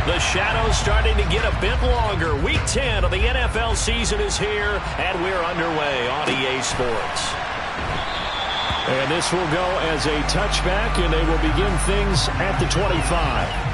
The shadow's starting to get a bit longer. Week 10 of the NFL season is here, and we're underway on EA Sports. And this will go as a touchback, and they will begin things at the 25.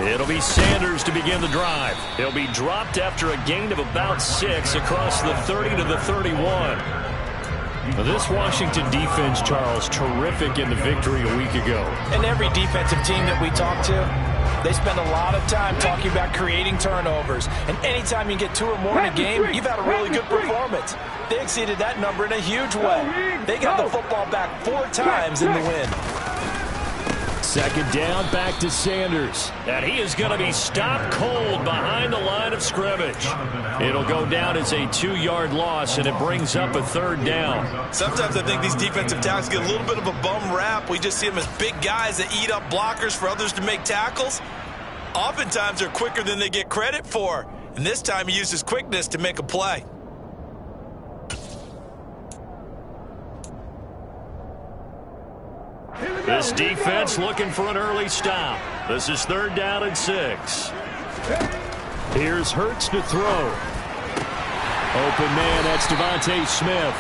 It'll be Sanders to begin the drive. He'll be dropped after a gain of about 6 across the 30 to the 31. This Washington defense, Charles, terrific in the victory a week ago. And every defensive team that we talk to, they spend a lot of time talking about creating turnovers. And anytime you get 2 or more in a game, you've had a really good performance. They exceeded that number in a huge way. They got the football back 4 times in the win. Second down, back to Sanders. And he is going to be stopped cold behind the line of scrimmage. It'll go down as a 2-yard loss, and it brings up a 3rd down. Sometimes I think these defensive tackles get a little bit of a bum rap. We just see them as big guys that eat up blockers for others to make tackles. Oftentimes they're quicker than they get credit for. And this time he uses quickness to make a play. This defense looking for an early stop. This is 3rd down and 6. Here's Hurts to throw. Open man, that's Devontae Smith.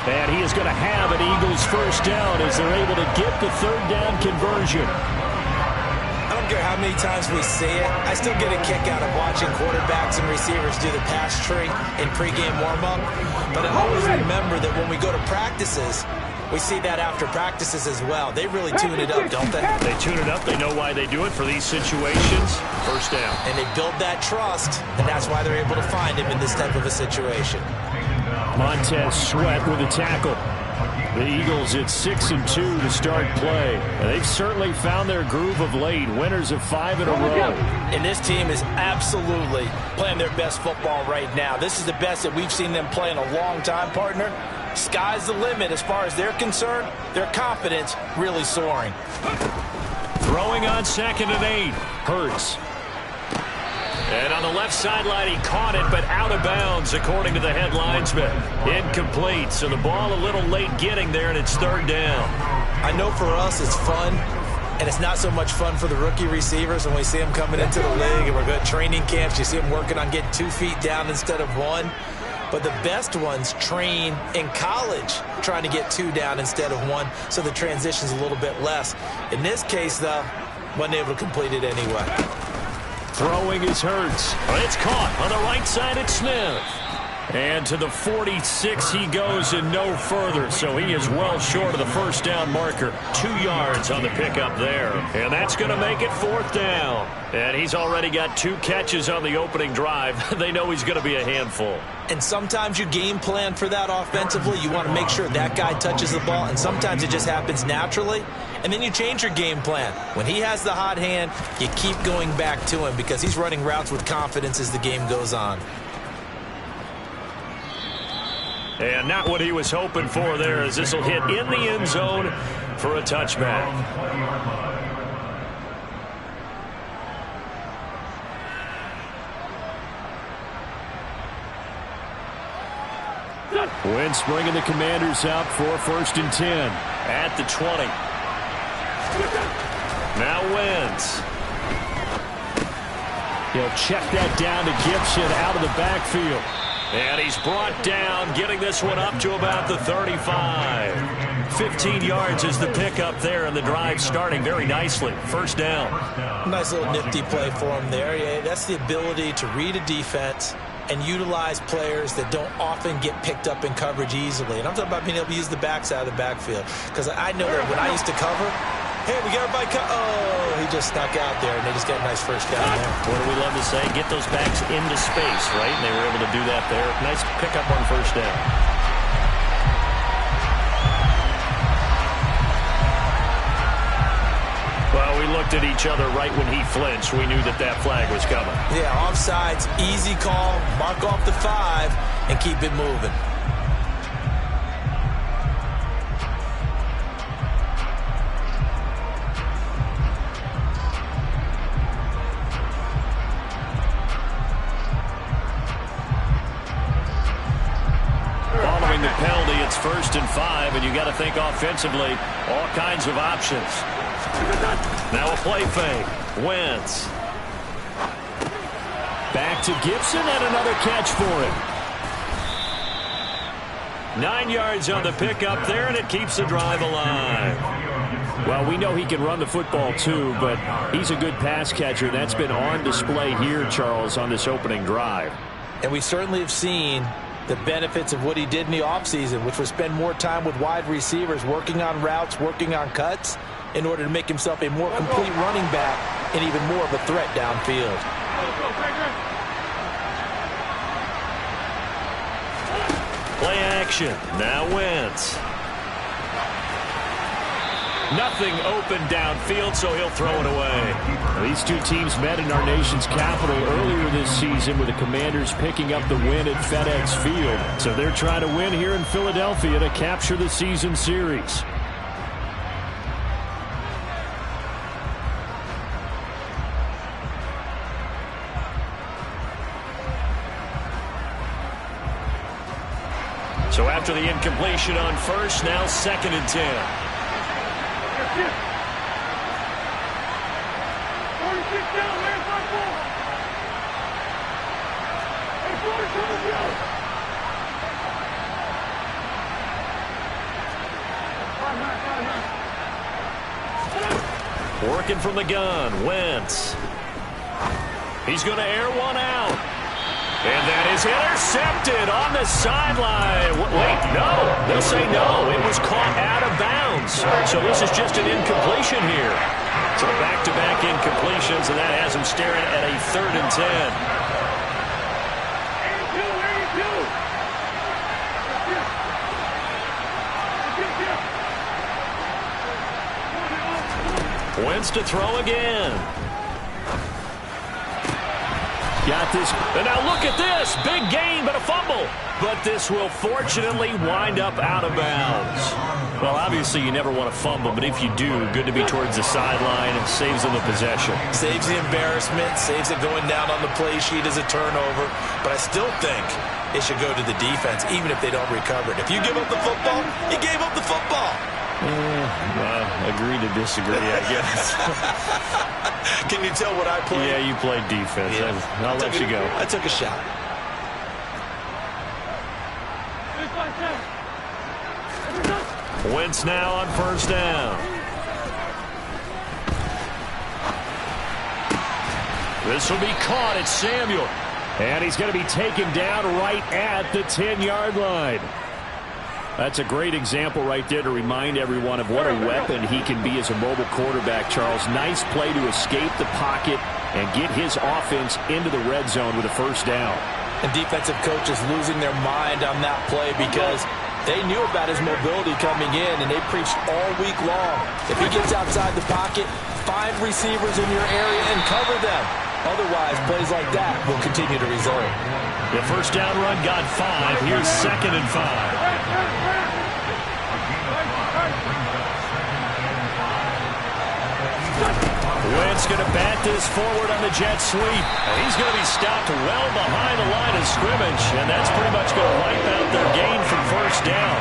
And he is going to have an Eagles first down as they're able to get the 3rd down conversion. I don't care how many times we see it. I still get a kick out of watching quarterbacks and receivers do the pass tree in pregame warm-up. But I always remember that when we go to practices, we see that after practices as well. They really tune it up, don't they? They tune it up. They know why they do it for these situations. First down. And they build that trust, and that's why they're able to find him in this type of a situation. Montez Sweat with a tackle. The Eagles at 6-2 to start play. And they've certainly found their groove of late. Winners of 5 in a row. And this team is absolutely playing their best football right now. This is the best that we've seen them play in a long time, partner. Sky's the limit as far as they're concerned. Their confidence really soaring. Throwing on 2nd and 8. Hurts. And on the left sideline, he caught it, but out of bounds, according to the head linesman. Incomplete, so the ball a little late getting there, and it's 3rd down. I know for us it's fun, and it's not so much fun for the rookie receivers when we see them coming into the league, and we're going to training camps. You see them working on getting 2 feet down instead of 1. But the best ones train in college trying to get 2 down instead of 1, so the transition's a little bit less. In this case, though, wasn't able to complete it anyway. Throwing is Hurts. It's caught on the right side. It's Smith. And to the 46 he goes and no further, so he is well short of the first down marker. 2 yards on the pickup there. And that's going to make it 4th down. And he's already got 2 catches on the opening drive. They know he's going to be a handful. And sometimes you game plan for that offensively. You want to make sure that guy touches the ball, and sometimes it just happens naturally. And then you change your game plan. When he has the hot hand, you keep going back to him because he's running routes with confidence as the game goes on. And not what he was hoping for there, as this will hit in the end zone for a touchback. Wentz bringing the Commanders out for 1st and 10. At the 20. Now Wentz. He'll check that down to Gibson out of the backfield. And he's brought down, getting this one up to about the 35. 15 yards is the pickup there, and the drive starting very nicely. First down. Nice little nifty play for him there. Yeah, that's the ability to read a defense and utilize players that don't often get picked up in coverage easily. And I'm talking about being able to use the backs out of the backfield. Because I know that when I used to cover, hey, we got everybody oh, he just snuck out there, and they just got a nice first down there. What do we love to say? Get those backs into space, right? And they were able to do that there. Nice pickup on first down. Well, we looked at each other right when he flinched. We knew that that flag was coming. Yeah, offsides, easy call, mark off the 5, and keep it moving. Following the penalty, it's 1st and 5, and you got to think offensively, all kinds of options. Now a play fake. Wentz. Back to Gibson and another catch for him. 9 yards on the pickup there, and it keeps the drive alive. Well, we know he can run the football too, but he's a good pass catcher. That's been on display here, Charles, on this opening drive. And we certainly have seen the benefits of what he did in the offseason, which was spend more time with wide receivers, working on routes, working on cuts, in order to make himself a more complete running back and even more of a threat downfield. Play action. Now Wentz. Nothing open downfield, so he'll throw it away. These two teams met in our nation's capital earlier this season with the Commanders picking up the win at FedEx Field. So they're trying to win here in Philadelphia to capture the season series. So after the incompletion on 1st, now 2nd and 10. Working from the gun, Wentz. He's going to air one out. And that is intercepted on the sideline. Wait, no. They'll say no. It was caught out of bounds. So this is just an incompletion here. So back-to-back incompletions, and that has him staring at a 3rd and 10. Wentz to throw again. Got this. And now look at this. Big gain, but a fumble. But this will fortunately wind up out of bounds. Well, obviously you never want to fumble, but if you do, good to be towards the sideline. It saves them the possession. Saves the embarrassment, saves it going down on the play sheet as a turnover. But I still think it should go to the defense, even if they don't recover it. If you give up the football, you gave up the football. Agree to disagree, I guess. Can you tell what I played? Yeah, you played defense. Yeah. I'll let you go. I took a shot. Wentz now on 1st down. This will be caught. It's Samuel. And he's going to be taken down right at the 10-yard line. That's a great example right there to remind everyone of what a weapon he can be as a mobile quarterback, Charles. Nice play to escape the pocket and get his offense into the red zone with a 1st down. And defensive coaches losing their mind on that play because they knew about his mobility coming in, and they preached all week long. If he gets outside the pocket, find receivers in your area and cover them. Otherwise, plays like that will continue to result. The 1st down run got 5. Here's 2nd and 5. Wentz going to bat this forward on the jet sweep. And he's going to be stopped well behind the line of scrimmage, and that's pretty much going to wipe out their gain from 1st down.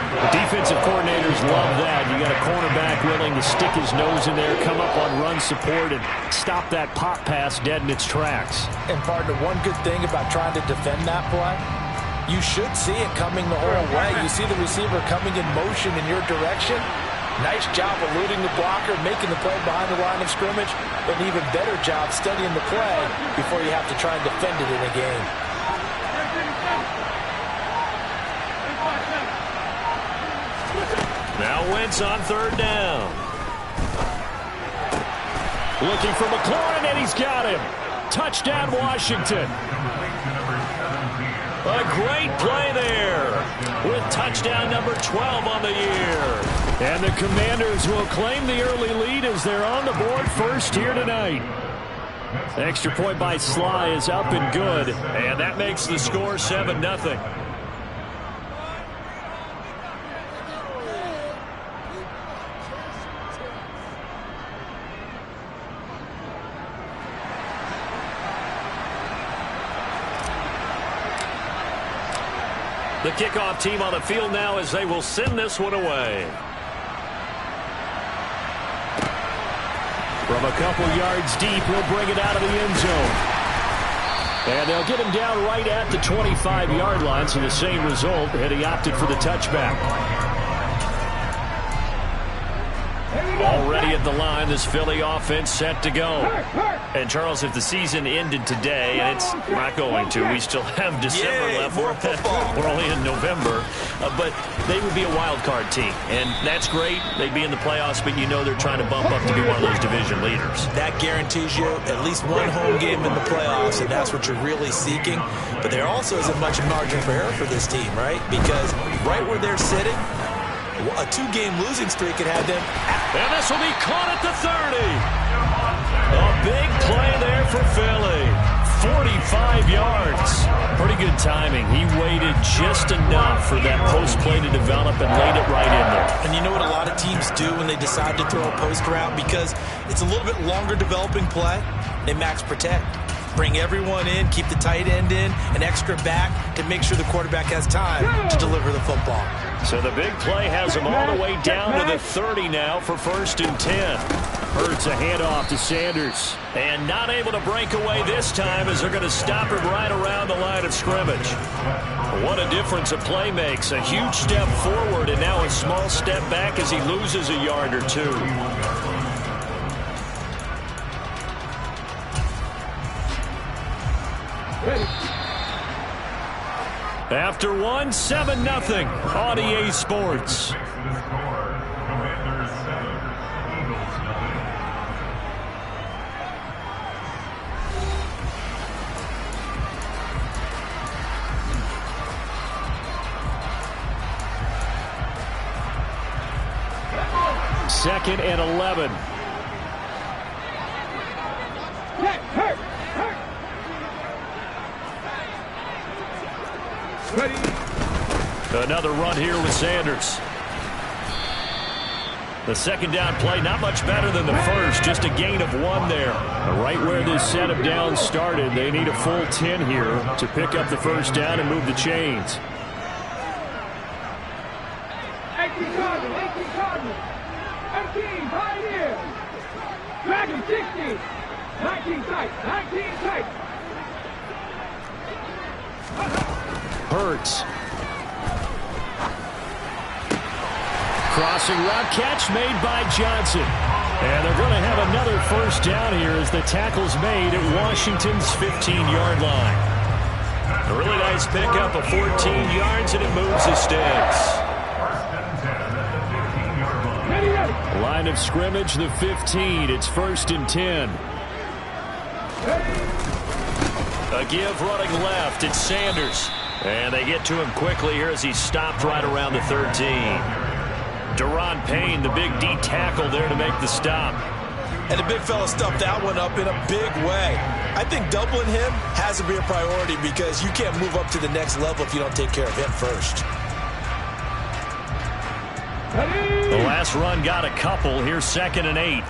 The defensive coordinators love that. You got a cornerback willing to stick his nose in there, come up on run support, and stop that pop pass dead in its tracks. And partner, one good thing about trying to defend that play, you should see it coming the whole way. You see the receiver coming in motion in your direction. Nice job eluding the blocker, making the play behind the line of scrimmage, but an even better job studying the play before you have to try and defend it in a game. Now Wentz on 3rd down. Looking for McLaurin, and he's got him. Touchdown, Washington. A great play there with touchdown number 12 on the year. And the Commanders will claim the early lead as they're on the board first here tonight. The extra point by Sly is up and good. And that makes the score 7-0. The kickoff team on the field now as they will send this one away. From a couple yards deep, he'll bring it out of the end zone. And they'll get him down right at the 25-yard line, so the same result, and he opted for the touchback. Already at the line, this Philly offense set to go. And, Charles, if the season ended today, and it's not going to, we still have December left. We're only in November. But they would be a wild card team. And that's great. They'd be in the playoffs, but you know they're trying to bump up to be one of those division leaders. That guarantees you at least one home game in the playoffs, and that's what you're really seeking. But there also isn't much margin for error for this team, right? Because right where they're sitting, a two-game losing streak could have them. And this will be caught at the 30. A big play there for Philly. 45 yards. Pretty good timing. He waited just enough for that post play to develop and laid it right in there. And you know what a lot of teams do when they decide to throw a post route? Because it's a little bit longer developing play, they max protect. Bring everyone in, keep the tight end in, an extra back to make sure the quarterback has time to deliver the football. So the big play has him all the way down to the 30 now for 1st and 10. Hurts a handoff to Sanders. And not able to break away this time as they're going to stop him right around the line of scrimmage. What a difference a play makes. A huge step forward and now a small step back as he loses a yard or two. After one, 7-0 on EA Sports. Second and 11. Another run here with Sanders. The second down play, not much better than the first, just a gain of 1 there. Right where this set of downs started, they need a full 10 here to pick up the first down and move the chains. 18 Cardinals. 18 Pioneers. Dragon 16. 19 tight. 19 tight. Hurts. Crossing route catch made by Johnson. And they're going to have another first down here as the tackle's made at Washington's 15-yard line. A really nice pickup of 14 yards, and it moves the sticks. Line of scrimmage, the 15. It's 1st and 10. A give running left. It's Sanders. And they get to him quickly here as he stopped right around the 13. Deron Payne, the big D tackle there to make the stop. And the big fella stuffed that one up in a big way. I think doubling him has to be a priority because you can't move up to the next level if you don't take care of him first. The last run got a couple. Here's 2nd and 8.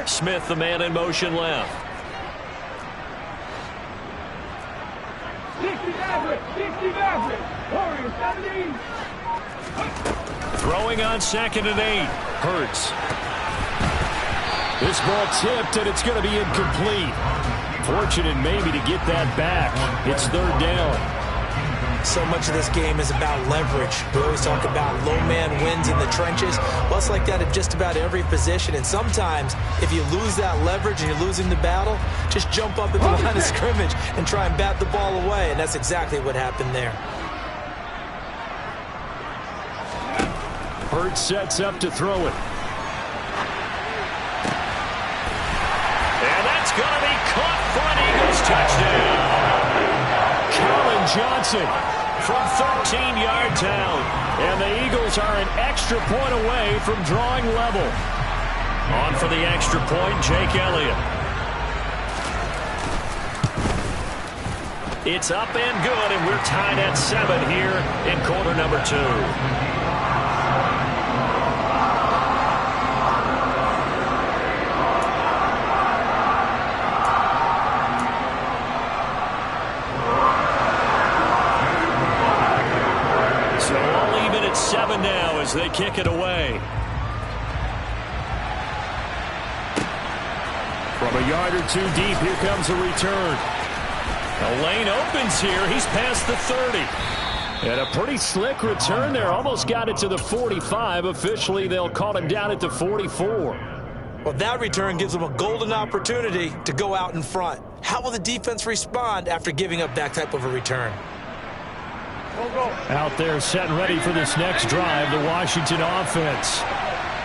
Smith, the man in motion left. 60 Maverick. Warriors 17. Throwing on 2nd and 8. Hurts. This ball tipped, and it's going to be incomplete. Fortunate maybe to get that back. It's 3rd down. So much of this game is about leverage. We always talk about low man wins in the trenches. Well, it's like that at just about every position. And sometimes, if you lose that leverage and you're losing the battle, just jump up at the line of scrimmage and try and bat the ball away. And that's exactly what happened there. Hurts sets up to throw it. And that's going to be caught for an Eagles touchdown. Colin Johnson from 13 yards out. And the Eagles are an extra point away from drawing level. On for the extra point, Jake Elliott. It's up and good, and we're tied at 7 here in quarter number 2. So all even at 7 now as they kick it away. From a yard or 2 deep, here comes a return. The lane opens here. He's past the 30. And a pretty slick return there. Almost got it to the 45. Officially, they'll call him down at the 44. Well, that return gives them a golden opportunity to go out in front. How will the defense respond after giving up that type of a return? Out there set and ready for this next drive, the Washington offense.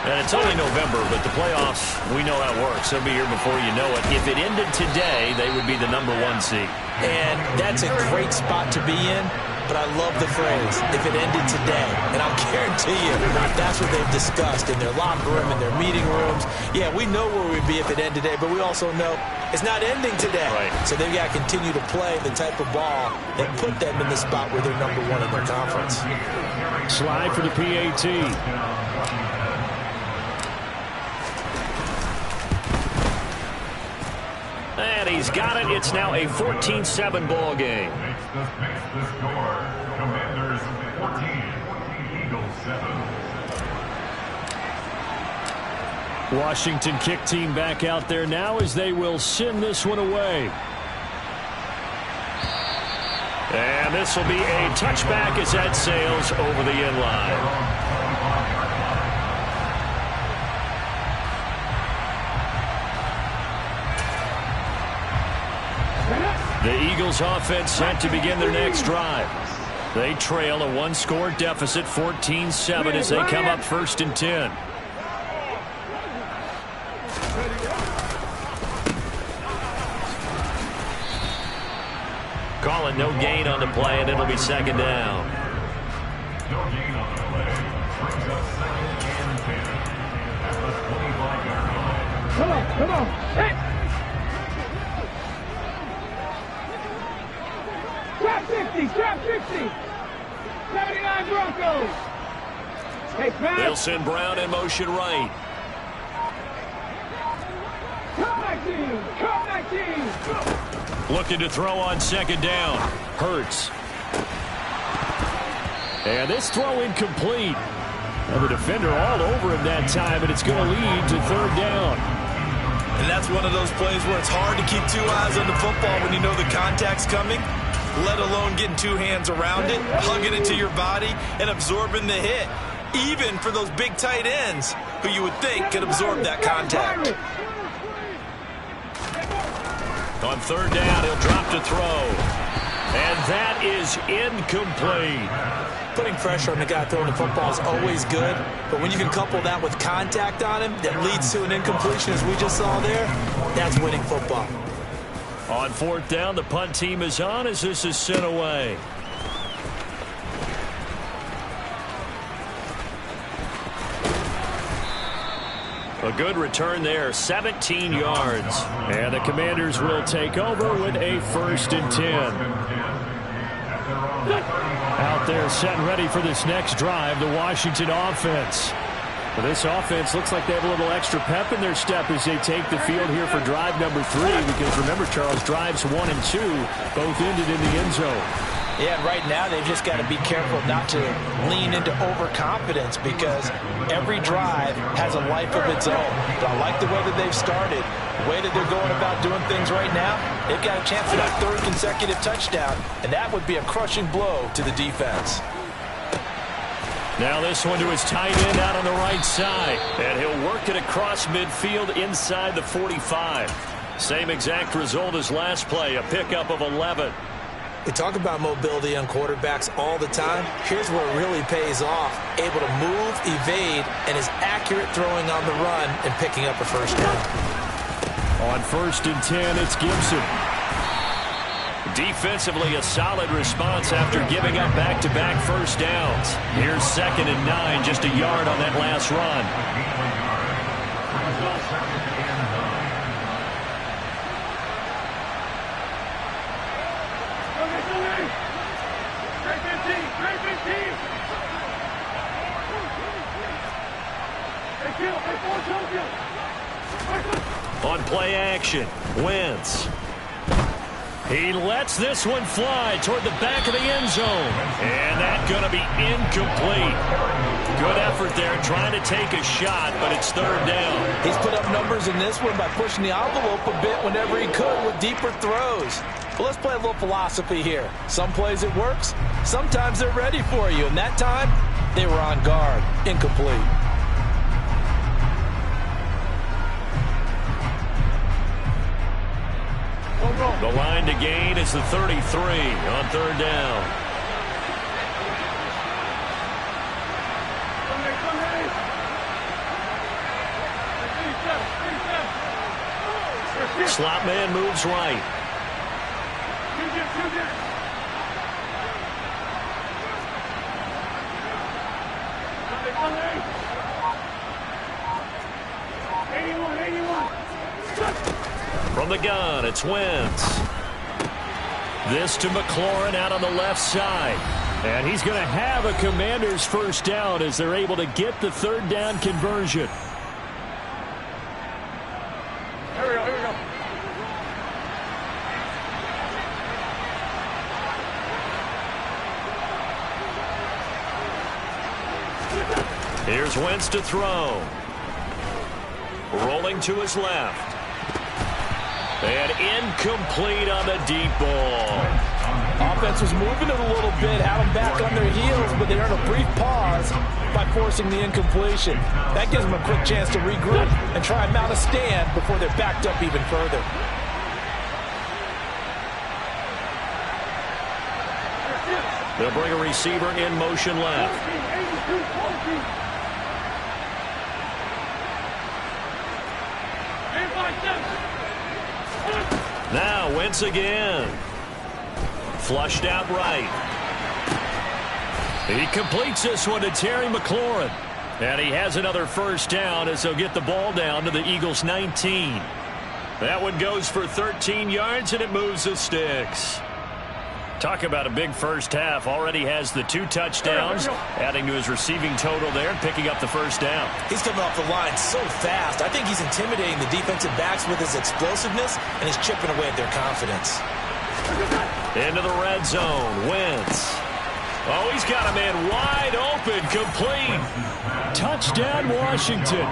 And it's only November, but the playoffs, we know how it works. They'll be here before you know it. If it ended today, they would be the #1 seed. And that's a great spot to be in, but I love the phrase, if it ended today. And I'll guarantee you, that's what they've discussed in their locker room, in their meeting rooms. Yeah, we know where we'd be if it ended today, but we also know it's not ending today. Right. So they've got to continue to play the type of ball that put them in the spot where they're #1 in their conference. Slide for the PAT. And he's got it. It's now a 14-7 ball game. Makes the score. Commanders 14, Eagles 7. Washington kick team back out there now as they will send this one away. And this will be a touchback as that sails over the end line. The Eagles offense set to begin their next drive. They trail a 1-score deficit, 14-7, as they come up 1st and 10. Calling no gain on the play, and it'll be 2nd down. No gain on the play. Brings up 2nd and 10. At the 25-yard line. Come on. Hey. Trap 50. 79 Broncos. Hey, They'll send Brown in motion right. Come back team. Looking to throw on 2nd down. Hurts. And this throw incomplete. And the defender all over him that time, and it's going to lead to 3rd down. And that's one of those plays where it's hard to keep 2 eyes on the football when you know the contact's coming, let alone getting 2 hands around it, hugging it to your body, and absorbing the hit. Even for those big tight ends who you would think could absorb that contact. On 3rd down, he'll drop to throw. And that is incomplete. Putting pressure on the guy throwing the football is always good, but when you can couple that with contact on him that leads to an incompletion, as we just saw there, that's winning football. On 4th down, the punt team is on as this is sent away. A good return there, 17 yards. And the Commanders will take over with a 1st and 10. Out there set and ready for this next drive, the Washington offense. Well, this offense looks like they have a little extra pep in their step as they take the field here for drive number 3. Because remember, Charles, drives 1 and 2 both ended in the end zone. Yeah, and right now they've just got to be careful not to lean into overconfidence because every drive has a life of its own. But I like the way that they've started, the way that they're going about doing things right now. They've got a chance for that 3rd consecutive touchdown, and that would be a crushing blow to the defense. Now this one to his tight end out on the right side. And he'll work it across midfield inside the 45. Same exact result as last play, a pickup of 11. We talk about mobility on quarterbacks all the time. Here's where it really pays off. Able to move, evade, and is accurate throwing on the run and picking up a 1st down. On 1st and 10, it's Gibson. Defensively, a solid response after giving up back-to-back first downs. Here's 2nd and 9, just a yard on that last run. On play action, Wentz. He lets this one fly toward the back of the end zone. And that's going to be incomplete. Good effort there trying to take a shot, but it's 3rd down. He's put up numbers in this one by pushing the envelope a bit whenever he could with deeper throws. But let's play a little philosophy here. Some plays it works. Sometimes they're ready for you. And that time, they were on guard. Incomplete. The line to gain is the 33 on 3rd down. Slot man moves right. From the gun, it's Wentz. This to McLaurin out on the left side. And he's going to have a Commanders first down as they're able to get the 3rd down conversion. Here we go, here we go. Here's Wentz to throw. Rolling to his left. And incomplete on the deep ball. Offense was moving it a little bit, had them back on their heels, but they earned a brief pause by forcing the incompletion. That gives them a quick chance to regroup and try and mount a stand before they're backed up even further. They'll bring a receiver in motion left. Now Wentz again. Flushed out right. He completes this one to Terry McLaurin. And he has another first down as they'll get the ball down to the Eagles' 19. That one goes for 13 yards and it moves the sticks. Talk about a big first half. Already has the 2 touchdowns, adding to his receiving total there, picking up the first down. He's coming off the line so fast. I think he's intimidating the defensive backs with his explosiveness, and he's chipping away at their confidence. Into the red zone, Wentz. Oh, he's got a man wide open, complete. Touchdown, Washington.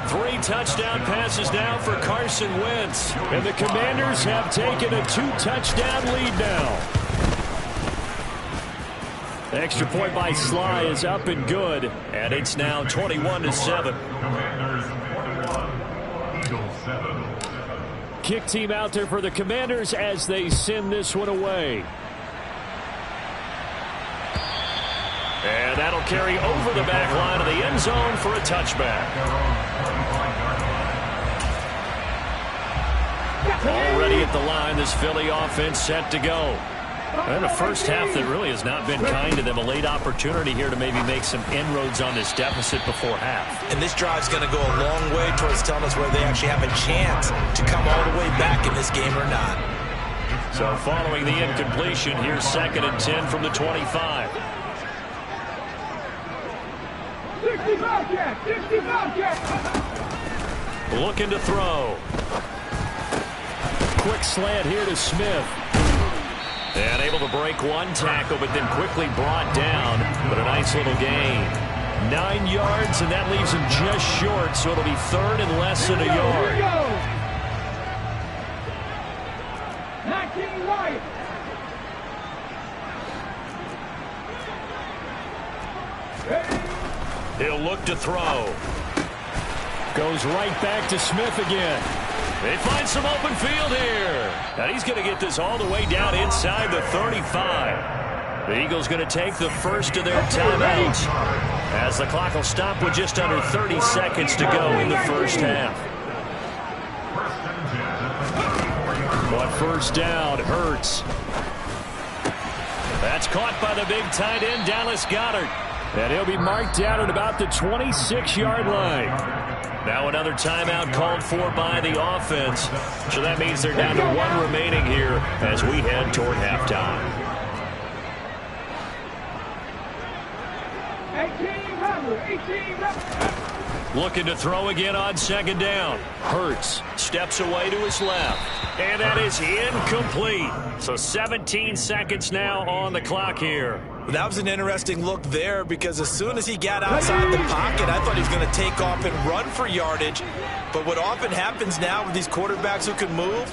3 touchdown passes now for Carson Wentz. And the Commanders have taken a 2-touchdown lead now. The extra point by Sly is up and good. And it's now 21-7. Commanders 21, Eagles 7. Kick team out there for the Commanders as they send this one away. And that'll carry over the back line of the end zone for a touchback. Already at the line, this Philly offense set to go. And a first half that really has not been kind to them. A late opportunity here to maybe make some inroads on this deficit before half. And this drive's going to go a long way towards telling us whether they actually have a chance to come all the way back in this game or not. So following the incompletion, here's 2nd and 10 from the 25. 60 Bobcat! 60 Bobcat! Looking to throw. Quick slant here to Smith. And able to break one tackle, but then quickly brought down. But a nice little gain. 9 yards, and that leaves him just short, so it'll be 3rd and less than a yard. Here we go! 19 right! He'll look to throw. Goes right back to Smith again. They find some open field here. And he's going to get this all the way down inside the 35. The Eagles going to take the first of their timeouts as the clock will stop with just under 30 seconds to go in the first half. But first down. Hurts. That's caught by the big tight end, Dallas Goedert. And he'll be marked down at about the 26-yard line. Now another timeout called for by the offense. So that means they're down to one remaining here as we head toward halftime. 18. Looking to throw again on second down. Hurts steps away to his left. And that is incomplete. So 17 seconds now on the clock here. That was an interesting look there because as soon as he got outside the pocket, I thought he was going to take off and run for yardage. But what often happens now with these quarterbacks who can move,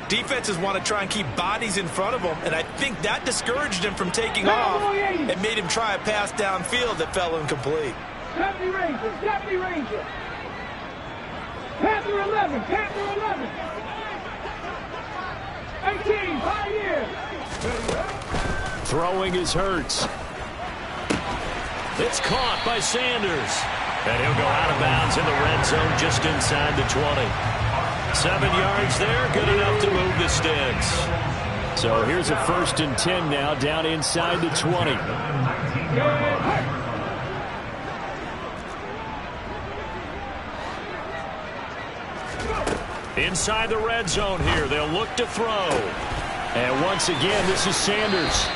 defenses want to try and keep bodies in front of them, and I think that discouraged him from taking off and made him try a pass downfield that fell incomplete. 70 Ranger, 70 Ranger. Panther 11, Panther 11. 18, Pioneer. Throwing is Hurts. It's caught by Sanders. And he'll go out of bounds in the red zone just inside the 20. 7 yards there, good enough to move the sticks. So here's a 1st and 10 now, down inside the 20. Inside the red zone here, they'll look to throw. And once again, this is Sanders.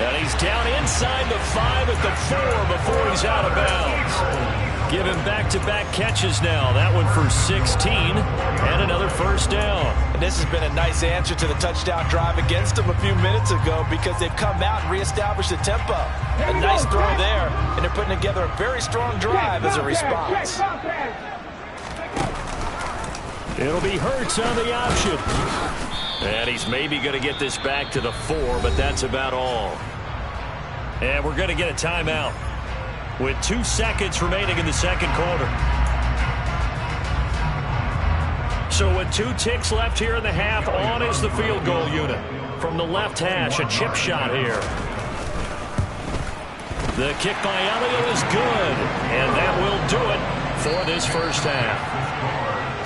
And he's down inside the 5 at the 4 before he's out of bounds. Give him back-to-back catches now. That one for 16 and another first down. And this has been a nice answer to the touchdown drive against them a few minutes ago because they've come out and reestablished the tempo. A nice throw there, and they're putting together a very strong drive as a response. It'll be Hurts on the option. And he's maybe going to get this back to the 4, but that's about all. And we're going to get a timeout with 2 seconds remaining in the second quarter. So with 2 ticks left here in the half, on is the field goal unit. From the left hash, a chip shot here. The kick by Elliott is good, and that will do it for this first half.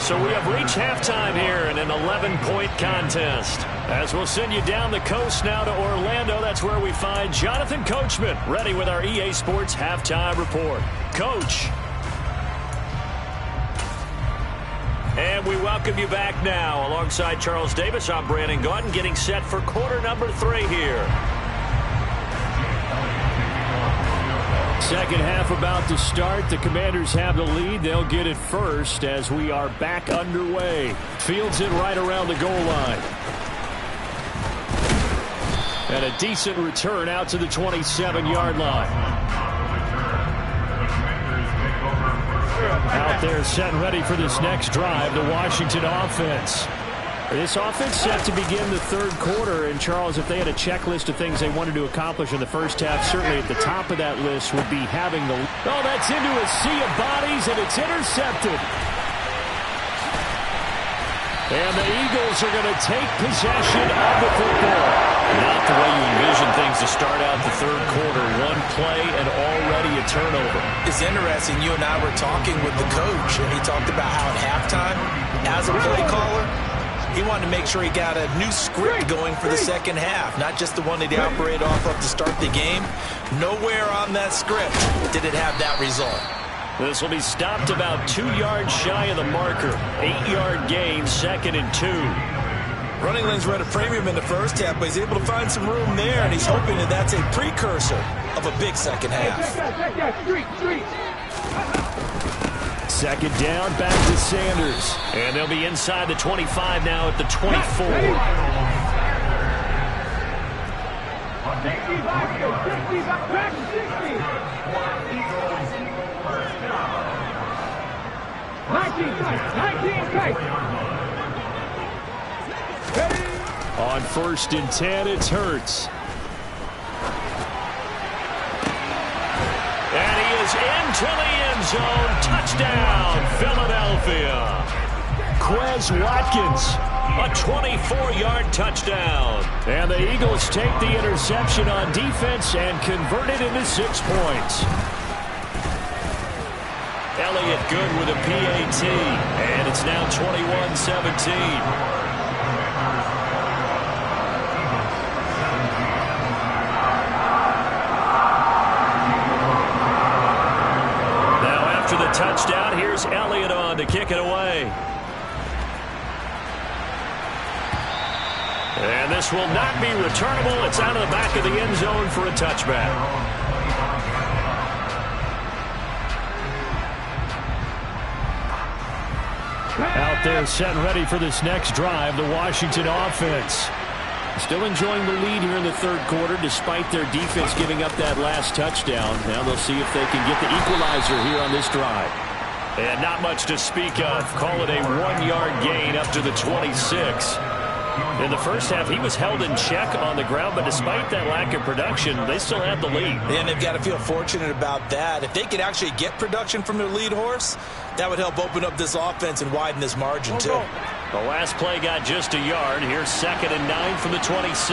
So we have reached halftime here in an 11-point contest. As we'll send you down the coast now to Orlando, that's where we find Jonathan Coachman, ready with our EA Sports Halftime Report. Coach. And we welcome you back now. Alongside Charles Davis, I'm Brandon Gaudin, getting set for quarter number 3 here. Second half about to start. The Commanders have the lead. They'll get it first as we are back underway. Fields it right around the goal line. And a decent return out to the 27-yard line. Out there set and ready for this next drive, the Washington offense. This offense set to begin the third quarter. And, Charles, if they had a checklist of things they wanted to accomplish in the first half, certainly at the top of that list would be having the... Oh, that's into a sea of bodies, and it's intercepted. And the Eagles are going to take possession of the football. Not the way you envision things to start out the third quarter. One play and already a turnover. It's interesting. You and I were talking with the coach, and he talked about how at halftime, as a play caller, he wanted to make sure he got a new script going for the second half, not just the one that he operated off of to start the game. Nowhere on that script did it have that result. This will be stopped about 2 yards shy of the marker. 8-yard gain, 2nd and 2. Running lanes were at a premium in the first half, but he's able to find some room there, and he's hoping that that's a precursor of a big second half. Second down, back to Sanders. And they'll be inside the 25 now at the 24. 19. On 1st and 10, it's Hurts. And he is into the end zone. Touchdown, Philadelphia. Quez Watkins. A 24-yard touchdown. And the Eagles take the interception on defense and convert it into 6 points. Elliott good with a PAT. And it's now 21-17. touchdown. Here's Elliott on to kick it away. And this will not be returnable. It's out of the back of the end zone for a touchback. Out there set and ready for this next drive, the Washington offense. Still enjoying the lead here in the third quarter despite their defense giving up that last touchdown. Now they'll see if they can get the equalizer here on this drive. And not much to speak of. Call it a 1-yard gain up to the 26. In the first half, he was held in check on the ground, but despite that lack of production, they still had the lead. And they've got to feel fortunate about that. If they could actually get production from their lead horse, that would help open up this offense and widen this margin, too. The last play got just a yard. Here's 2nd and 9 from the 26.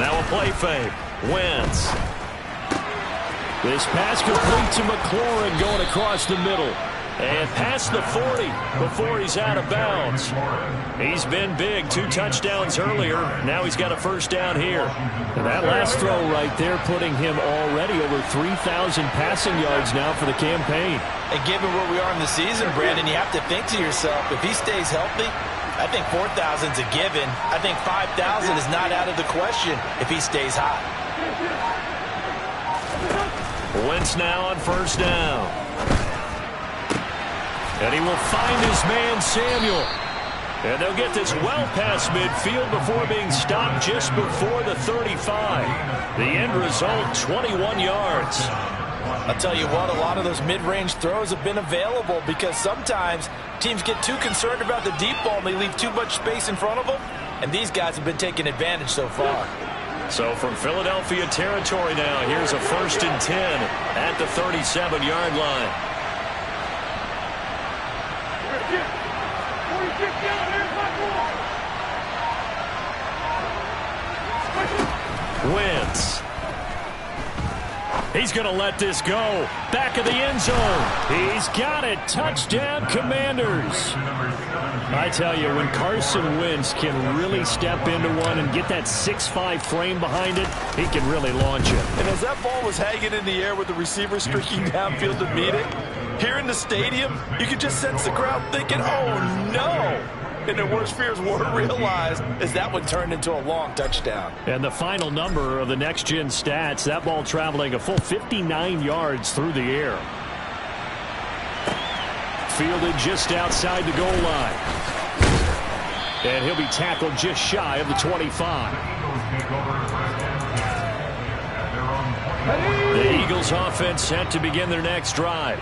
Now a play fake. Wentz. This pass complete to McLaurin going across the middle. And past the 40 before he's out of bounds. He's been big. 2 touchdowns earlier. Now he's got a first down here. And that last throw right there putting him already over 3,000 passing yards now for the campaign. And given where we are in the season, Brandon, you have to think to yourself, if he stays healthy, I think 4,000 is a given. I think 5,000 is not out of the question if he stays hot. Wentz now on first down. And he will find his man, Samuel. And they'll get this well past midfield before being stopped just before the 35. The end result, 21 yards. I'll tell you what, a lot of those mid-range throws have been available because sometimes teams get too concerned about the deep ball and they leave too much space in front of them. And these guys have been taking advantage so far. So from Philadelphia territory now, here's a 1st and 10 at the 37-yard line. Wentz. He's going to let this go. Back of the end zone. He's got it. Touchdown, Commanders. I tell you, when Carson Wentz can really step into one and get that 6'5" frame behind it, he can really launch it. And as that ball was hanging in the air with the receiver streaking downfield to meet it, here in the stadium, you could just sense the crowd thinking, oh, no. And their worst fears were realized as that one turned into a long touchdown. And the final number of the next-gen stats, that ball traveling a full 59 yards through the air. Fielded just outside the goal line. And he'll be tackled just shy of the 25. The Eagles offense set to begin their next drive.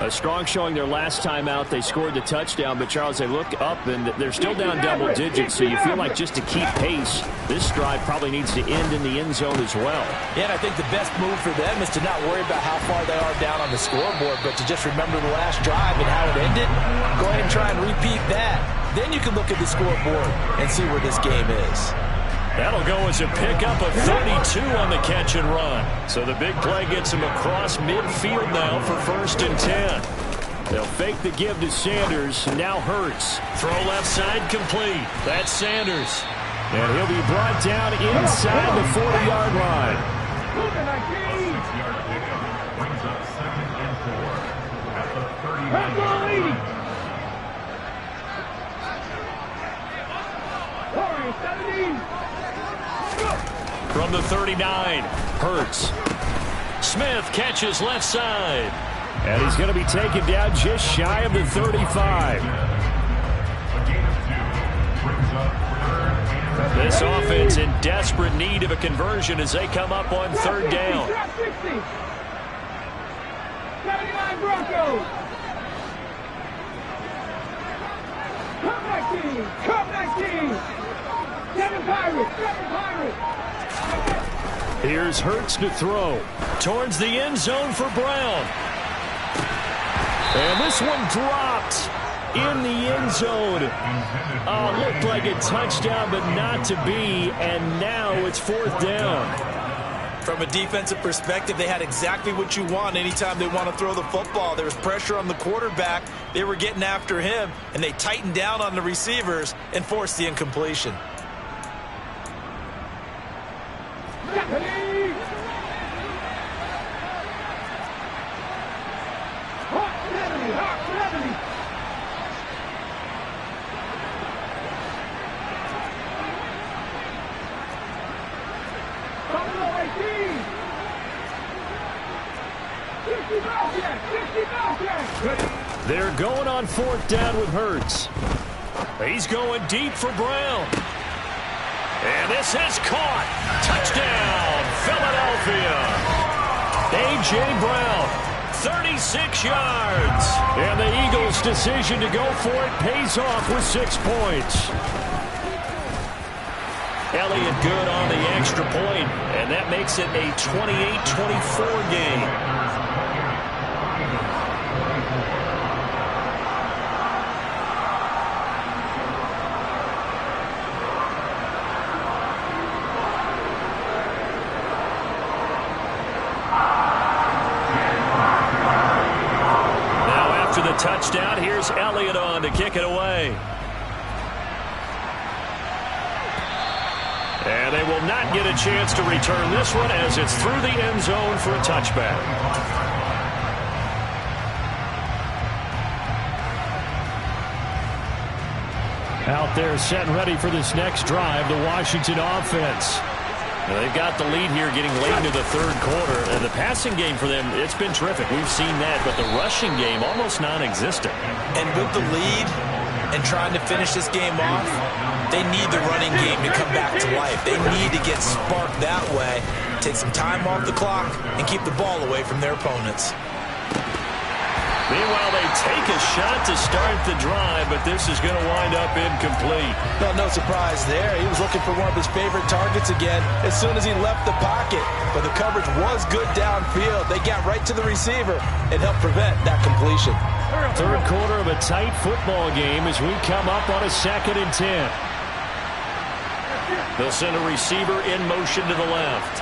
A strong showing their last time out. They scored the touchdown, but, Charles, they look up, and they're still down double digits, so you feel like just to keep pace, this drive probably needs to end in the end zone as well. Yeah, and I think the best move for them is to not worry about how far they are down on the scoreboard, but to just remember the last drive and how it ended. Go ahead and try and repeat that. Then you can look at the scoreboard and see where this game is. That'll go as a pickup of 32 on the catch and run. So the big play gets him across midfield now for 1st and 10. They'll fake the give to Sanders. Now Hurts. Throw left side complete. That's Sanders. And he'll be brought down inside the 40-yard line. 6-yard pickup brings up 2nd and 4 at the 39. From the 39, Hurts. Smith catches left side. And he's going to be taken down just shy of the 35. This offense in desperate need of a conversion as they come up on 3rd down. 79 Broncos. Come back team. 7 Pirates. Here's Hurts to throw. Towards the end zone for Brown. And this one dropped in the end zone. Looked like a touchdown, but not to be. And now it's 4th down. From a defensive perspective, they had exactly what you want anytime they want to throw the football. There was pressure on the quarterback. They were getting after him, and they tightened down on the receivers and forced the incompletion. They're going on 4th down with Hurts. He's going deep for Brown. And this is caught. Touchdown, Philadelphia. A.J. Brown, 36 yards. And the Eagles' decision to go for it pays off with 6 points. Elliott good on the extra point, and that makes it a 28-24 game. Touchdown. Here's Elliott on to kick it away. And they will not get a chance to return this one as it's through the end zone for a touchback. Out there set and ready for this next drive, the Washington offense. Now they've got the lead here getting late into the 3rd quarter. And the passing game for them, it's been terrific. We've seen that, but the rushing game almost non-existent. And with the lead and trying to finish this game off, they need the running game to come back to life. They need to get sparked that way, take some time off the clock, and keep the ball away from their opponents. Meanwhile, they take a shot to start the drive, but this is going to wind up incomplete. Well, no surprise there. He was looking for one of his favorite targets again as soon as he left the pocket. But the coverage was good downfield. They got right to the receiver and helped prevent that completion. 3rd quarter of a tight football game as we come up on a 2nd and 10. They'll send a receiver in motion to the left.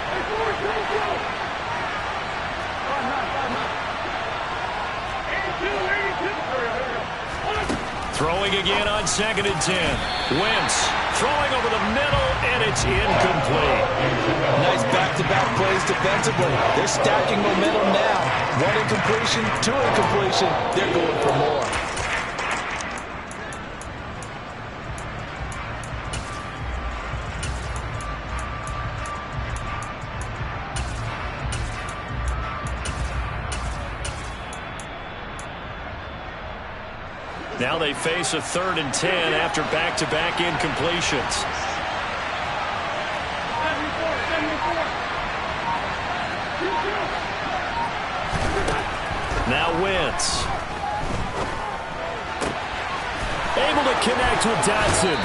Throwing again on 2nd and 10. Wentz throwing over the middle, and it's incomplete. Nice back-to-back plays defensively. They're stacking momentum now. 1 incompletion, 2 incompletion. They're going for more. Now they face a 3rd and 10 after back-to-back incompletions. Now Wentz. Able to connect with Dotson.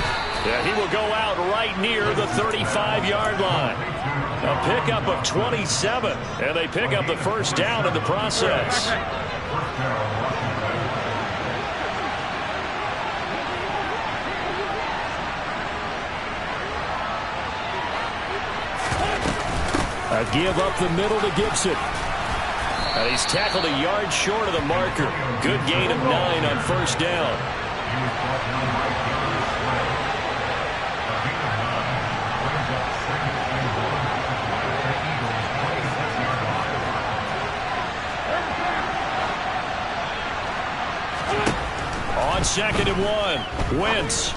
Yeah, he will go out right near the 35-yard line. A pickup of 27, and they pick up the 1st down in the process. A give up the middle to Gibson. And he's tackled a yard short of the marker. Good gain of 9 on 1st down. On 2nd and 1, Wentz.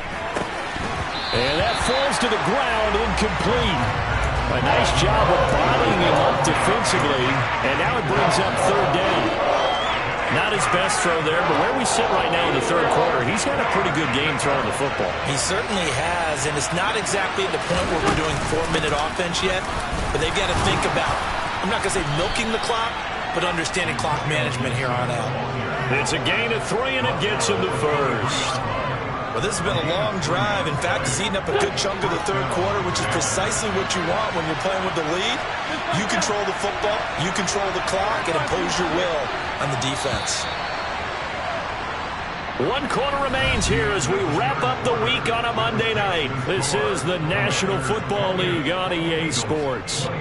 And that falls to the ground, incomplete. A nice job of bottling him up defensively, and now it brings up 3rd down. Not his best throw there, but where we sit right now in the 3rd quarter, he's had a pretty good game throwing the football. He certainly has, and it's not exactly at the point where we're doing 4-minute offense yet, but they've got to think about, I'm not going to say milking the clock, but understanding clock management here on out. It's a gain of 3, and it gets him to 1st. Well, this has been a long drive. In fact, it's eaten up a good chunk of the 3rd quarter, which is precisely what you want when you're playing with the lead. You control the football, you control the clock, and impose your will on the defense. 1 quarter remains here as we wrap up the week on a Monday night. This is the National Football League on EA Sports.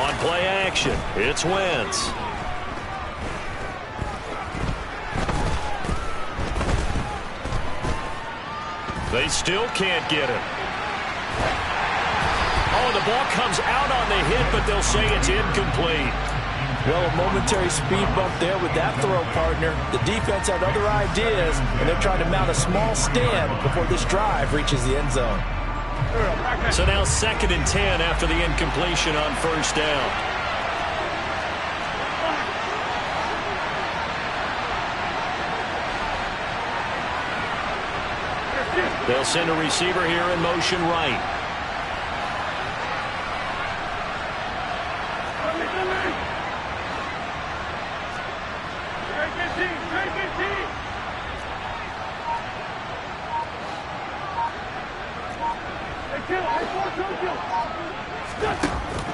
On play action, it's Wentz. They still can't get him. Oh, the ball comes out on the hit, but they'll say it's incomplete. Well, a momentary speed bump there with that throw, partner. The defense had other ideas, and they're trying to mount a small stand before this drive reaches the end zone. So now 2nd and 10 after the incompletion on first down. They'll send a receiver here in motion right.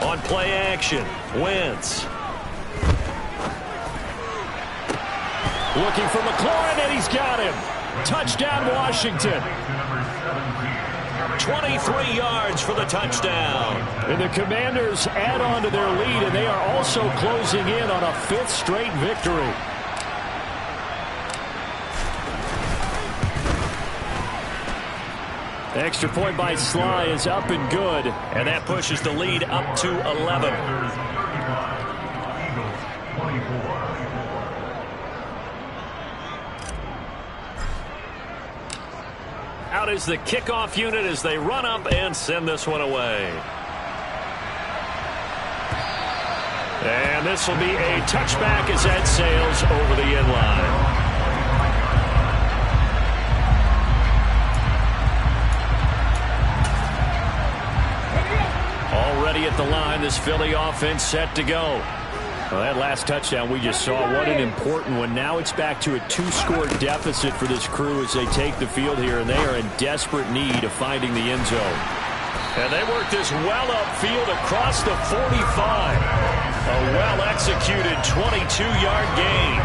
On play action, Wentz. Looking for McLaurin, and he's got him. Touchdown, Washington. 23 yards for the touchdown. And the Commanders add on to their lead, and they are also closing in on a 5th straight victory. Extra point by Sly is up and good. And that pushes the lead up to 11. Out is the kickoff unit as they run up and send this one away. And this will be a touchback as that sails over the end line. Already at the line, this Philly offense set to go. Well, that last touchdown we just saw, what an important one. Now it's back to a 2-score deficit for this crew as they take the field here, and they are in desperate need of finding the end zone. And they work this well upfield across the 45. A well-executed 22-yard gain.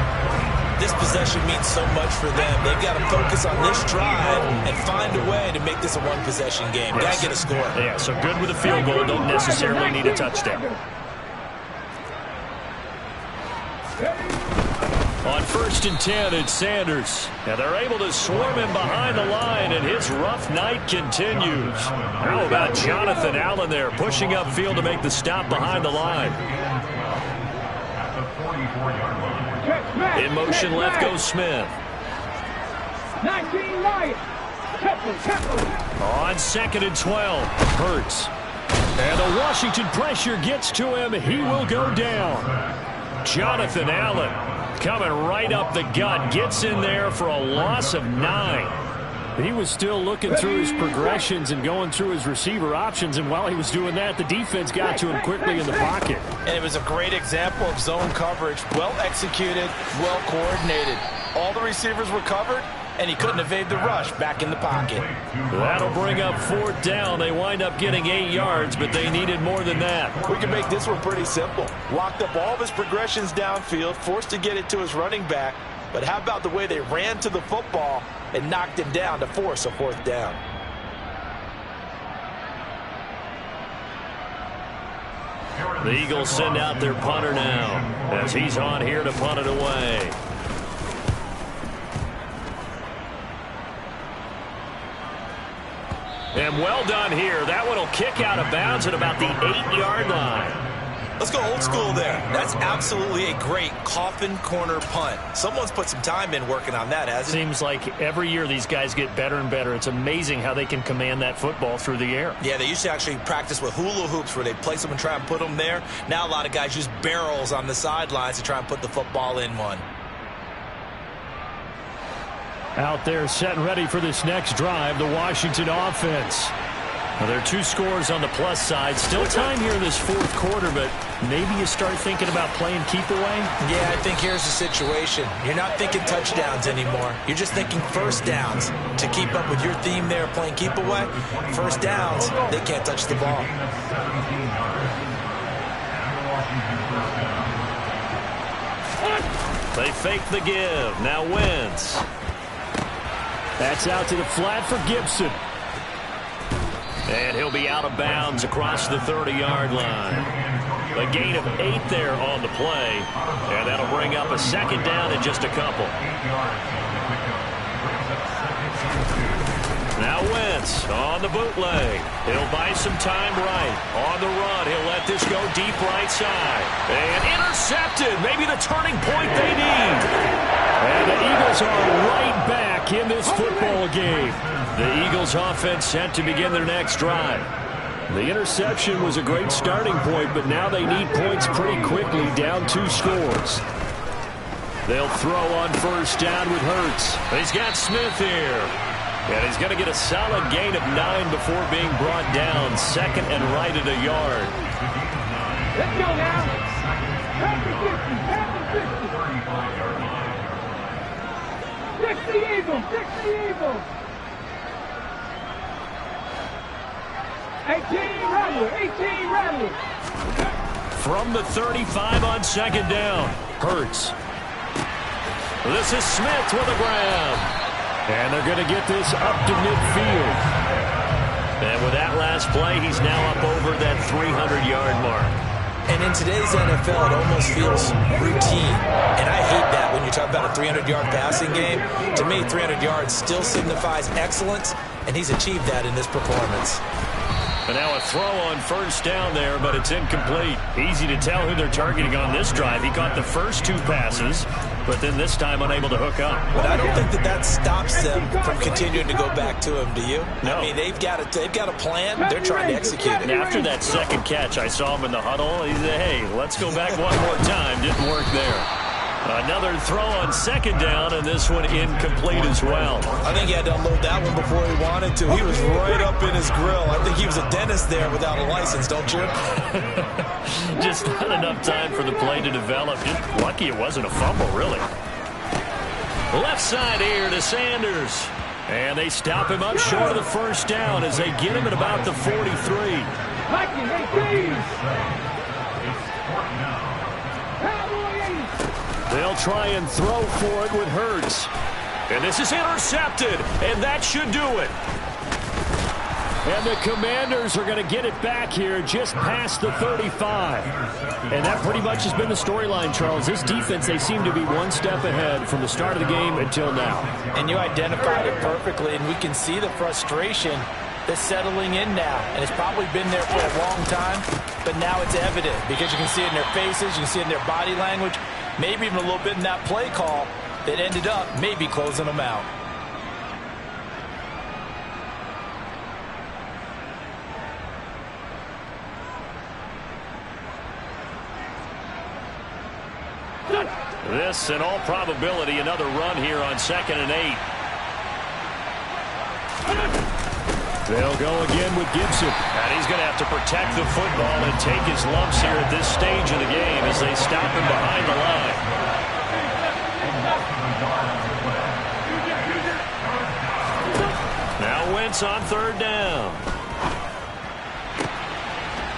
This possession means so much for them. They've got to focus on this drive and find a way to make this a one-possession game. Got to get a score. Yeah, so good with a field goal. Don't necessarily need a touchdown. On 1st and 10, it's Sanders. And they're able to swarm him behind the line, and his rough night continues. How about Jonathan Allen there, pushing upfield to make the stop behind the line? In motion left goes Smith. 19 Lions. On 2nd and 12, Hurts. And the Washington pressure gets to him. He will go down. Jonathan Allen coming right up the gut. Gets in there for a loss of 9. He was still looking through his progressions and going through his receiver options, and while he was doing that, the defense got to him quickly in the pocket. And it was a great example of zone coverage. Well executed, well coordinated. All the receivers were covered, and he couldn't evade the rush back in the pocket. That'll bring up 4th down. They wind up getting 8 yards, but they needed more than that. We can make this one pretty simple. Locked up all of his progressions downfield, forced to get it to his running back. But how about the way they ran to the football and knocked him down to force a 4th down? The Eagles send out their punter now as he's on here to punt it away. And well done here. That one will kick out of bounds at about the 8-yard line. Let's go old school there. That's absolutely a great coffin corner punt. Someone's put some time in working on that, hasn't it? Seems like every year these guys get better and better. It's amazing how they can command that football through the air. Yeah, they used to actually practice with hula hoops where they place them and try and put them there. Now a lot of guys use barrels on the sidelines to try and put the football in one. Out there set and ready for this next drive, the Washington offense. Well, there are 2 scores on the plus side. Still time here in this 4th quarter, but maybe you start thinking about playing keep away? Yeah, I think here's the situation. You're not thinking touchdowns anymore. You're just thinking first downs. To keep up with your theme there, playing keep away, first downs, they can't touch the ball. They fake the give. Now Wentz. That's out to the flat for Gibson. And he'll be out of bounds across the 30-yard line. A gain of 8 there on the play, and that'll bring up a second down in just a couple. Now Wentz on the bootleg. He'll buy some time right. On the run, he'll let this go deep right side. And intercepted. Maybe the turning point they need. And the Eagles are right back in this football game. The Eagles offense set to begin their next drive. The interception was a great starting point, but now they need points pretty quickly, down 2 scores. They'll throw on first down with Hurts. He's got Smith here. And he's going to get a solid gain of 9 before being brought down. Second and right at a yard. Let's go now. Pass the 50. Pass the 50. 60 Eagles. 60 Eagles. 18 Rattler. 18 Rattler. From the 35 on second down. Hurts. This is Smith with a grab. And they're going to get this up to midfield. And with that last play, he's now up over that 300-yard mark. And in today's NFL, it almost feels routine. And I hate that when you talk about a 300-yard passing game. To me, 300 yards still signifies excellence, and he's achieved that in this performance. And now a throw on first down there, but it's incomplete. Easy to tell who they're targeting on this drive. He caught the first 2 passes, but then this time unable to hook up. But I don't think that stops them from continuing to go back to him, do you? No. I mean, they've got a plan. They're trying to execute it. And after that second catch, I saw him in the huddle. He said, hey, let's go back one more time. Didn't work there. Another throw on second down, and this one incomplete as well. I think he had to unload that one before he wanted to. He was right up in his grill. I think he was a dentist there without a license, don't you? Just not enough time for the play to develop. Just lucky it wasn't a fumble, really. Left side here to Sanders. And they stop him up short of the first down as they get him at about the 43. They'll try and throw for it with Hurts. And this is intercepted, and that should do it. And the Commanders are going to get it back here just past the 35. And that pretty much has been the storyline, Charles. This defense, they seem to be one step ahead from the start of the game until now. And you identified it perfectly, and we can see the frustration that's settling in now. And it's probably been there for a long time, but now it's evident because you can see it in their faces, you can see it in their body language, maybe even a little bit in that play call that ended up maybe closing them out. This, in all probability, another run here on 2nd and 8. They'll go again with Gibson. And he's going to have to protect the football and take his lumps here at this stage of the game as they stop him behind the line. Now Wentz on 3rd down.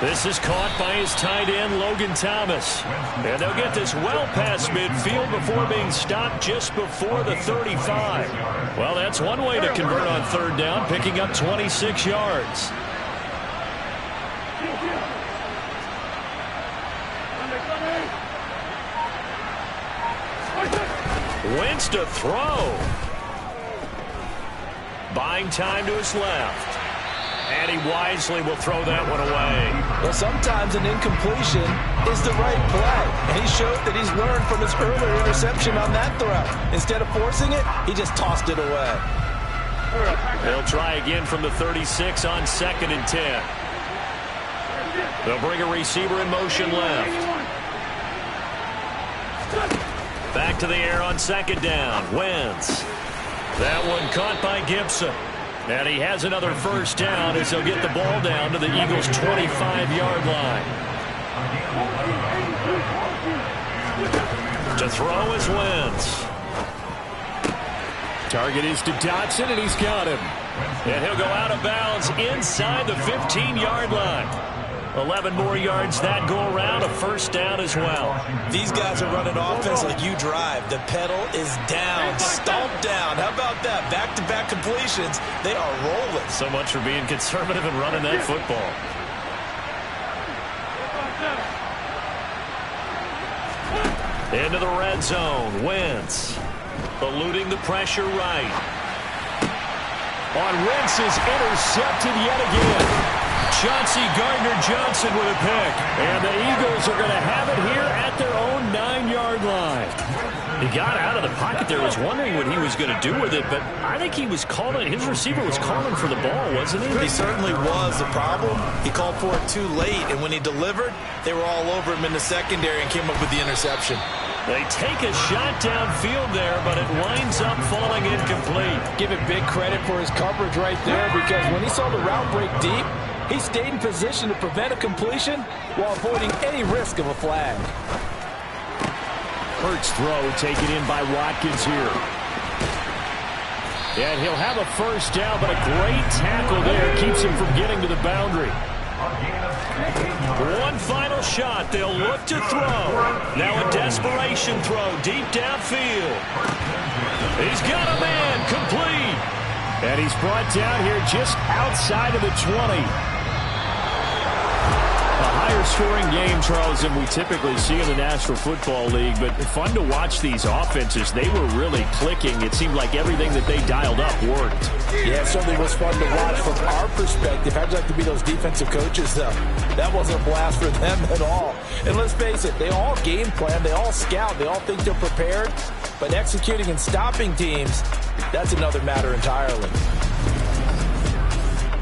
This is caught by his tight end, Logan Thomas. And they'll get this well past midfield before being stopped just before the 35. Well, that's one way to convert on 3rd down, picking up 26 yards. Wentz to throw. Buying time to his left. And he wisely will throw that one away. Well, sometimes an incompletion is the right play. And he showed that he's learned from his earlier interception on that throw. Instead of forcing it, he just tossed it away. They'll try again from the 36 on 2nd and 10. They'll bring a receiver in motion left. Back to the air on 2nd down. Wentz. That one caught by Gibson. And he has another first down as he'll get the ball down to the Eagles' 25-yard line. To throw is Wentz. Target is to Dotson, and he's got him. And he'll go out of bounds inside the 15-yard line. 11 more yards that go around, a first down as well. These guys are running offense like you drive. The pedal is down, stomped down. How about that? Back-to-back completions. They are rolling. So much for being conservative and running that football. Into the red zone. Wentz eluding the pressure right. On Wentz is intercepted yet again. Chauncey Gardner-Johnson with a pick. And the Eagles are going to have it here at their own 9-yard line. He got out of the pocket there, was wondering what he was going to do with it, but I think he was calling, his receiver was calling for the ball, wasn't he? He certainly was. The problem, he called for it too late, and when he delivered, they were all over him in the secondary and came up with the interception. They take a shot downfield there, but it winds up falling incomplete. Give it big credit for his coverage right there, because when he saw the route break deep, he stayed in position to prevent a completion while avoiding any risk of a flag. Hurts throw taken in by Watkins here. And he'll have a first down, but a great tackle there keeps him from getting to the boundary. One final shot. They'll look to throw. Now a desperation throw deep downfield. He's got a man complete. And he's brought down here just outside of the 20. A higher-scoring game, Charles, than we typically see in the National Football League, but fun to watch these offenses. They were really clicking. It seemed like everything that they dialed up worked. Yeah, it certainly was fun to watch from our perspective. How'd you like to be those defensive coaches, though? That wasn't a blast for them at all. And let's face it, they all game plan, they all scout, they all think they're prepared, but executing and stopping teams, that's another matter entirely.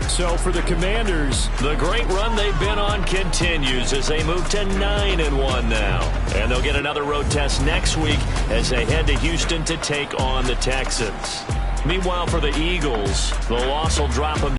So for the Commanders, the great run they've been on continues as they move to 9-1 now. And they'll get another road test next week as they head to Houston to take on the Texans. Meanwhile, for the Eagles, the loss will drop them